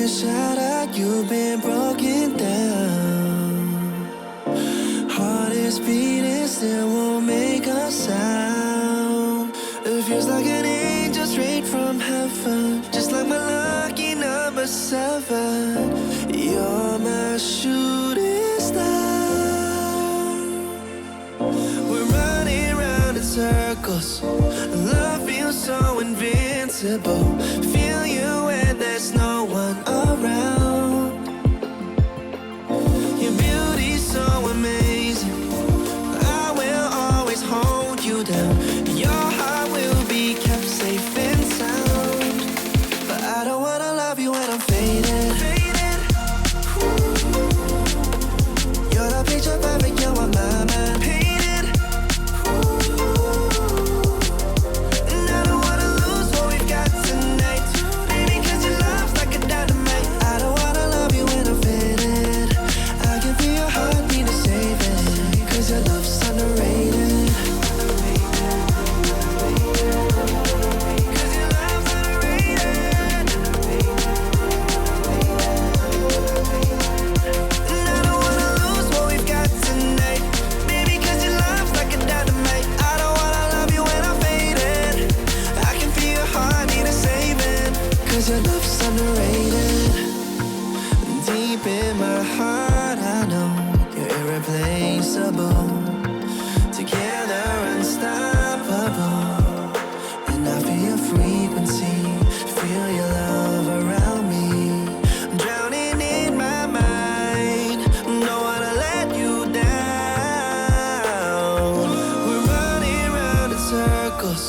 shattered, you've been broken down. Heart is beating, still won't make a sound. It feels like an angel straight from heaven, just like my lucky number 7. You're my shooting star. We're running round in circles. Love feels so invincible. Feel you when there's no one around. Your beauty's so amazing. I will always hold you down. Your heart will be kept safe and sound. But I don't wanna love you when I'm faded. You're the picture perfect, you're on my mind. Painted. And I don't wanna lose what we've got tonight. Baby, 'cause your love's like a dynamite. I don't wanna love you when I'm faded. I can feel your heartbeat to save it. 'Cause your love's underrated. 'Cause your love's underrated. And I don't wanna lose what we've got tonight. Baby, 'cause your love's like a dynamite. I don't wanna love you when I'm faded. I can feel your heart need a saving. 'Cause your love's underrated. Deep in my heart, I know you're irreplaceable. Together, unstoppable. And I feel your frequency, feel your love around me. I'm drowning in my mind, don't wanna let you down. We're running round in circles.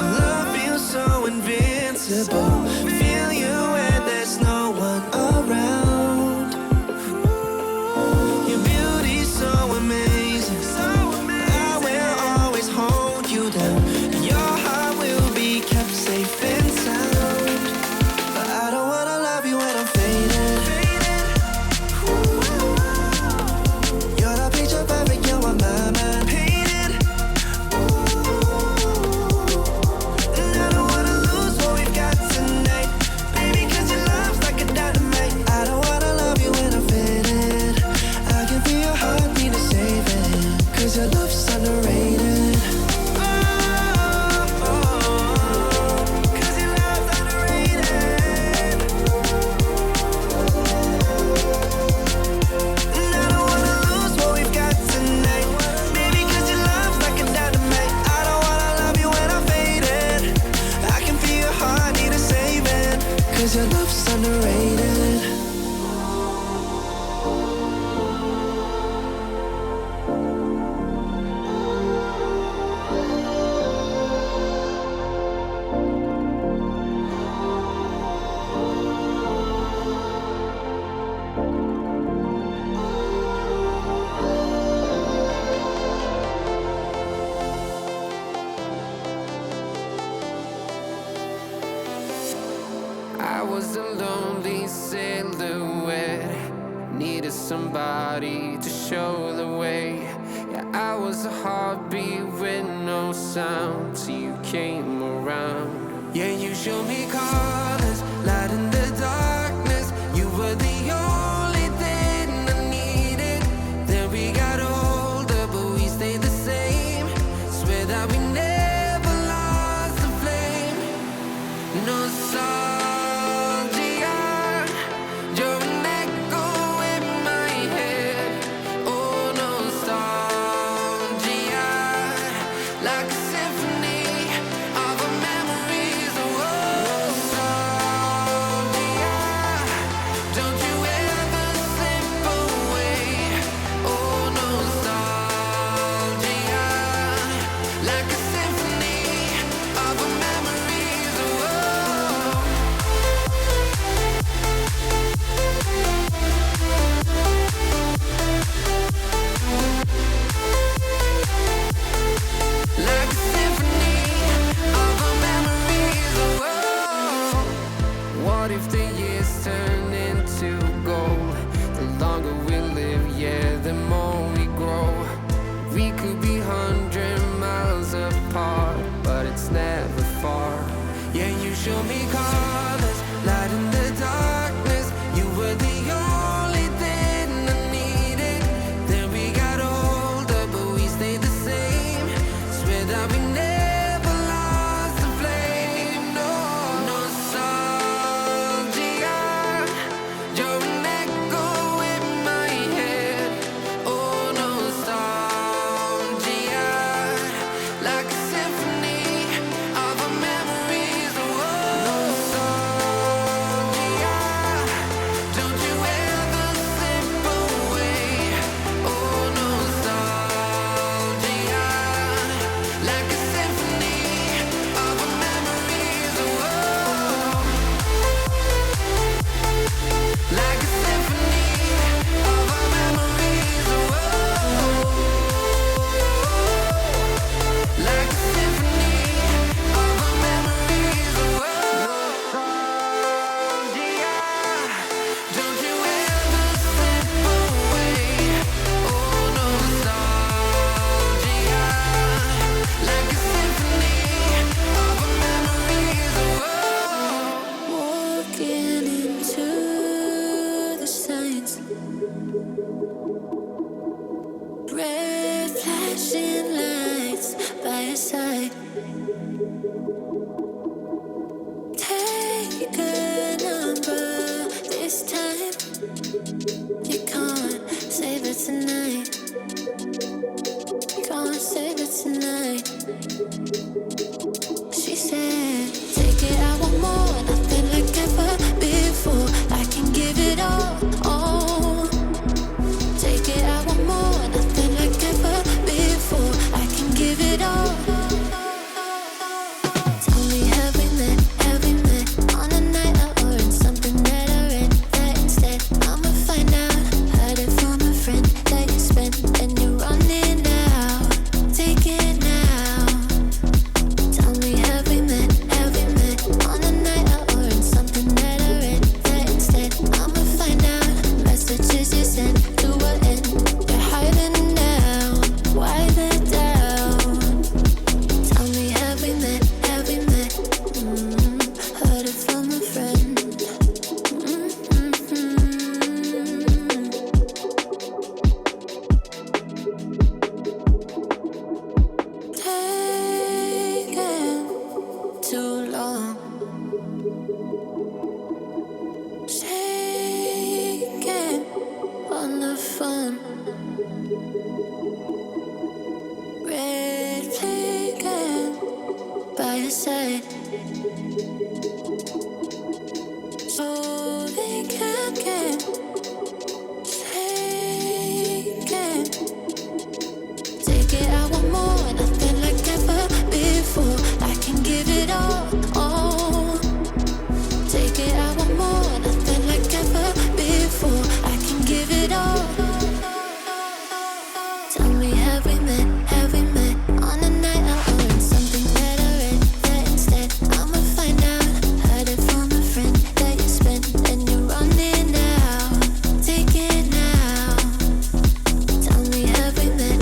Our love feels so invincible. Feel you when there's no one around. Your beauty's so amazing. I will always hold you down. Your heart will be kept safe and sound. But I don't wanna love you when I'm faded. You're the picture perfect, you're on my mind. Painted. And I don't wanna lose what we've got tonight. Baby, 'cause your love's like a dynamite. I don't wanna love you when I'm faded. I can feel your heartbeat to save it. 'Cause your love's underrated. Oh, oh, 'cause your love's underrated. And I don't wanna lose what we've got tonight. Baby, 'cause your love's like a dynamite. I don't wanna love you when I'm faded. I can feel your heart need a saving. 'Cause your love's underrated. I was a lonely silhouette, needed somebody to show the way. Yeah, I was a heartbeat with no sound till you came around. Yeah, you showed me colors, light in the darkness. You were the only thing I needed. Then we got older, but we stayed the same. Swear that we never lost the flame. Nostalgia, you're an echo in my head. Oh, nostalgia, like a symphony of our memories. Oh, nostalgia, don't you ever slip away. Oh, nostalgia, like a symphony of our memories. Oh, like a symphony of our memories. Oh, what if the years turn into gold? The longer we live, yeah, the more we grow. We could be 100 miles apart, but it's never far. Yeah, you show me colors, light in the darkness. Take a number this time. You can't save it tonight. Can't save it tonight. She said, take it, I want more. Nothing like ever before. I can give it all. Take it, I want more. Nothing like ever before. I can give it all. Tell me, have we met on a night out or in something that I read? That instead, I'ma find out. Heard it from a friend that you spent and you're running out. Take it now. Tell me, have we met on a night out or in something that I read? That instead, I'ma find out. Messages you sent to an end. You're hiding now. Why the doubt? Tell me, have we met? Heard it from a friend. Taking too long. Shaking on the phone. Red flagging by your side. So they can't get taken. Take it, I want more. Nothing like ever before. I can give it all. Take it, I want more. Nothing like ever before. I can give it all. Tell me, have we met on a night out or in something that I read? That instead, I'ma find out. Heard it from a friend that you spent and you're running out. Take it now. Tell me, have we met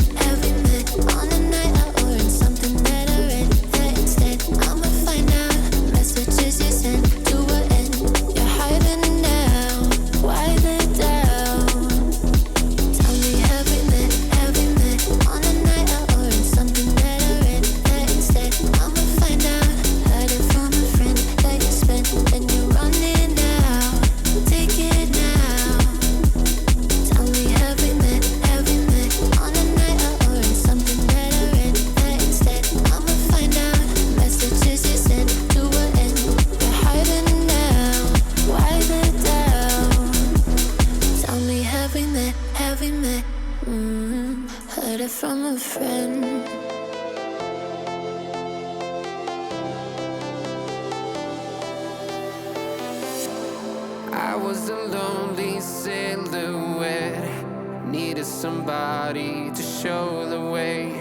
on a night out or in something that I read? That instead, I'ma find out. Messages you sent to an end. You're hiding now. Why the doubt? Tell me, have we met on a night out or in something that I read? That instead, I'ma find out. Heard it from a friend that you spent and you're running out. Take it now. Tell me, have we met on a night out or in something that I read? That instead, I'ma find out. Messages you sent to an end. You're hiding now. Why the doubt? Tell me, have we met? Heard it from a friend. I was a lonely silhouette. Needed somebody to show the way.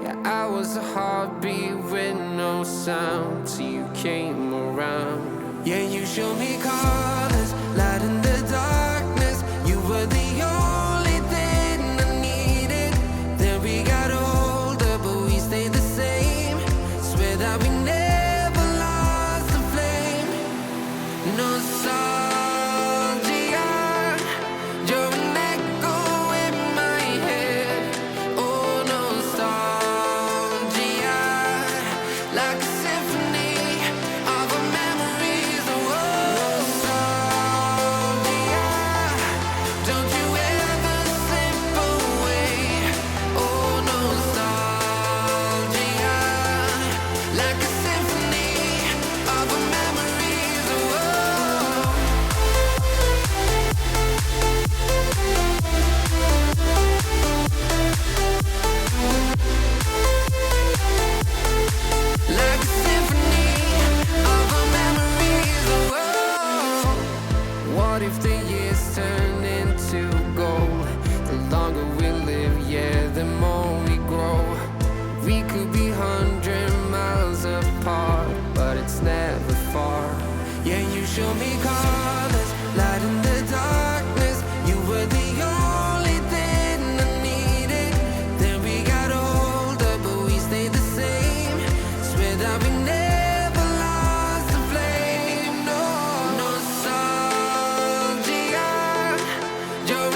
Yeah, I was a heartbeat with no sound till you came around. Yeah, you showed me colors, light in the darkness. You were the only thing I needed. Then we got older, but we stayed the same. Swear that we never lost the flame. Nostalgia, you're an echo in my head. Oh, nostalgia, like a symphony of our memories. Oh, nostalgia, don't you ever slip away. Oh, nostalgia, like a symphony of our memories. Oh, like a symphony of our memories. Oh, what if the years turn into gold? The longer we live, yeah, the more we grow. We could be 100 miles apart, but it's never far. Yeah, you show me colors, light in the darkness. You were the only thing I needed. Then we got older, but we stayed the same. Swear that we never lost the flame. No, nostalgia, you're